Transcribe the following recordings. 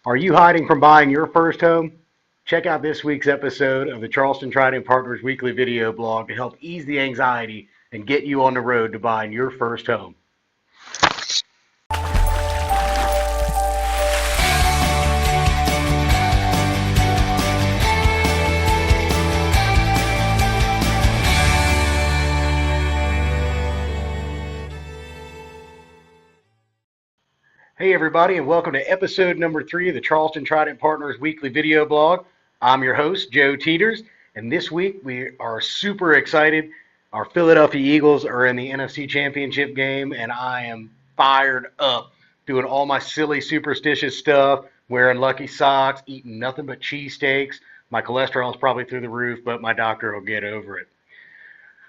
Are you hiding from buying your first home? Check out this week's episode of the Charleston Trident Partners weekly video blog to help ease the anxiety and get you on the road to buying your first home. Hey everybody, and welcome to episode number 3 of the Charleston Trident Partners weekly video blog. I'm your host, Joe Teeters, and this week we are super excited. Our Philadelphia Eagles are in the NFC Championship game, and I am fired up doing all my silly superstitious stuff, wearing lucky socks, eating nothing but cheesesteaks. My cholesterol is probably through the roof, but my doctor will get over it.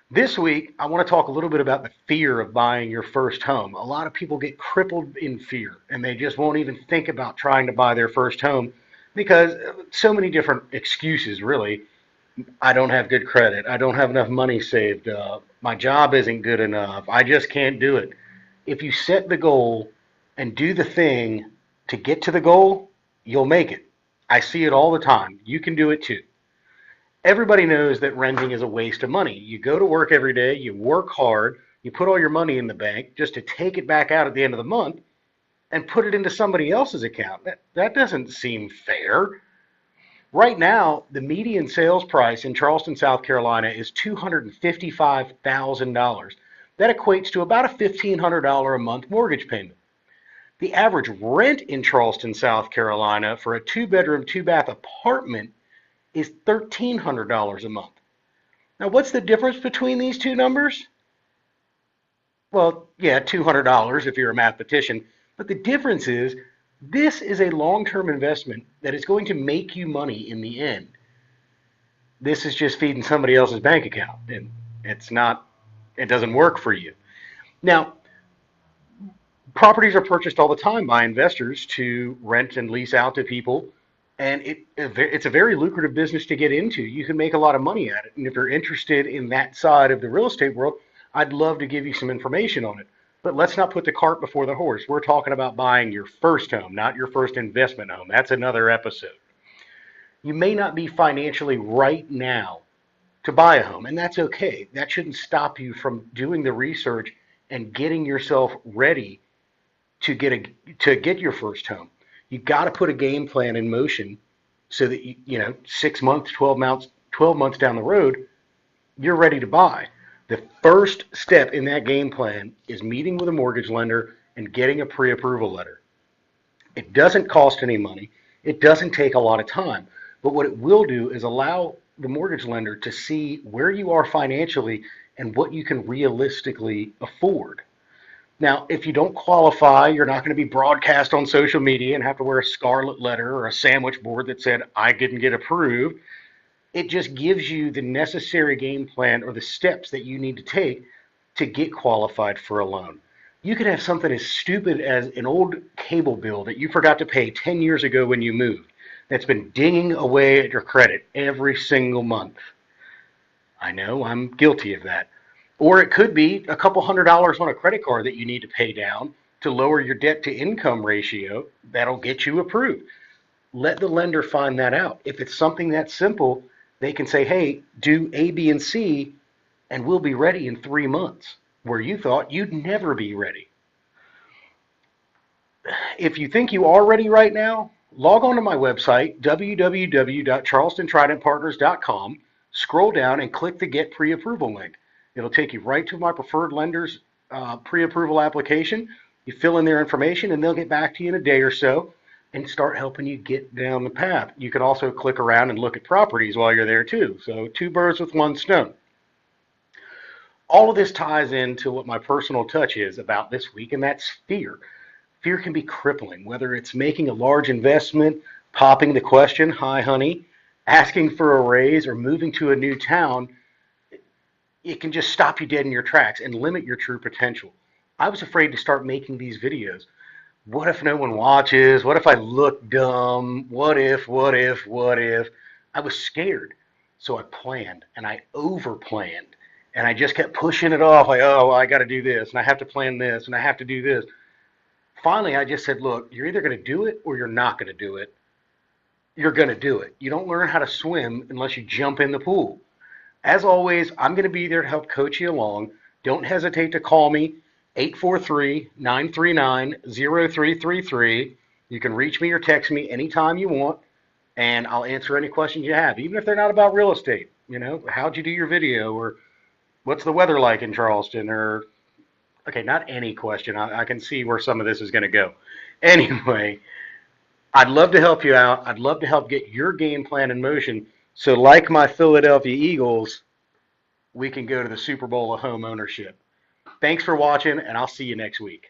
This week, I want to talk a little bit about the fear of buying your first home. A lot of people get crippled in fear, and they just won't even think about trying to buy their first home because so many different excuses, really. I don't have good credit. I don't have enough money saved up. My job isn't good enough. I just can't do it. If you set the goal and do the thing to get to the goal, you'll make it. I see it all the time. You can do it too. Everybody knows that renting is a waste of money. You go to work every day, you work hard, you put all your money in the bank just to take it back out at the end of the month and put it into somebody else's account. That doesn't seem fair. Right now, the median sales price in Charleston, South Carolina is $255,000. That equates to about a $1,500 a month mortgage payment. The average rent in Charleston, South Carolina for a 2-bedroom, 2-bath apartment is $1,300 a month. Now, what's the difference between these two numbers? Well, yeah, $200 if you're a mathematician, but the difference is this is a long-term investment that is going to make you money in the end. This is just feeding somebody else's bank account, and it doesn't work for you. Now, properties are purchased all the time by investors to rent and lease out to people. And it's a very lucrative business to get into. You can make a lot of money at it. And if you're interested in that side of the real estate world, I'd love to give you some information on it. But let's not put the cart before the horse. We're talking about buying your first home, not your first investment home. That's another episode. You may not be financially right now to buy a home, and that's okay. That shouldn't stop you from doing the research and getting yourself ready to get your first home. You got to put a game plan in motion so that you 6 months, 12 months down the road, you're ready to buy. The first step in that game plan is meeting with a mortgage lender and getting a pre-approval letter. It doesn't cost any money. It doesn't take a lot of time. But what it will do is allow the mortgage lender to see where you are financially and what you can realistically afford. Now, if you don't qualify, you're not going to be broadcast on social media and have to wear a scarlet letter or a sandwich board that said, I didn't get approved. It just gives you the necessary game plan or the steps that you need to take to get qualified for a loan. You could have something as stupid as an old cable bill that you forgot to pay 10 years ago when you moved that's been dinging away at your credit every single month. I know, I'm guilty of that. Or it could be a couple $100 on a credit card that you need to pay down to lower your debt to income ratio. That'll get you approved. Let the lender find that out. If it's something that simple, they can say, hey, do A, B, and C, and we'll be ready in 3 months, where you thought you'd never be ready. If you think you are ready right now, log on to my website, www.charlestontridentpartners.com, scroll down and click the Get Pre-Approval link. It'll take you right to my preferred lender's pre-approval application. You fill in their information, and they'll get back to you in a day or so and start helping you get down the path. You can also click around and look at properties while you're there too. So 2 birds with 1 stone. All of this ties into what my personal touch is about this week, and that's fear. Fear can be crippling, whether it's making a large investment, popping the question, hi honey, asking for a raise, or moving to a new town. It can just stop you dead in your tracks and limit your true potential. I was afraid to start making these videos. What if no one watches? What if I look dumb? What if? I was scared. So I planned and I over-planned. And I just kept pushing it off like, oh, well, I got to do this and I have to plan this and I have to do this. finally, I just said, look, you're either going to do it or you're not going to do it. You're going to do it. You don't learn how to swim unless you jump in the pool. As always, I'm going to be there to help coach you along. Don't hesitate to call me, 843-939-0333. You can reach me or text me anytime you want, and I'll answer any questions you have, even if they're not about real estate. You know, how'd you do your video, or what's the weather like in Charleston, or, okay, not any question. I can see where some of this is going to go. Anyway, I'd love to help you out. I'd love to help get your game plan in motion. So, like my Philadelphia Eagles, we can go to the Super Bowl of home ownership. Thanks for watching, and I'll see you next week.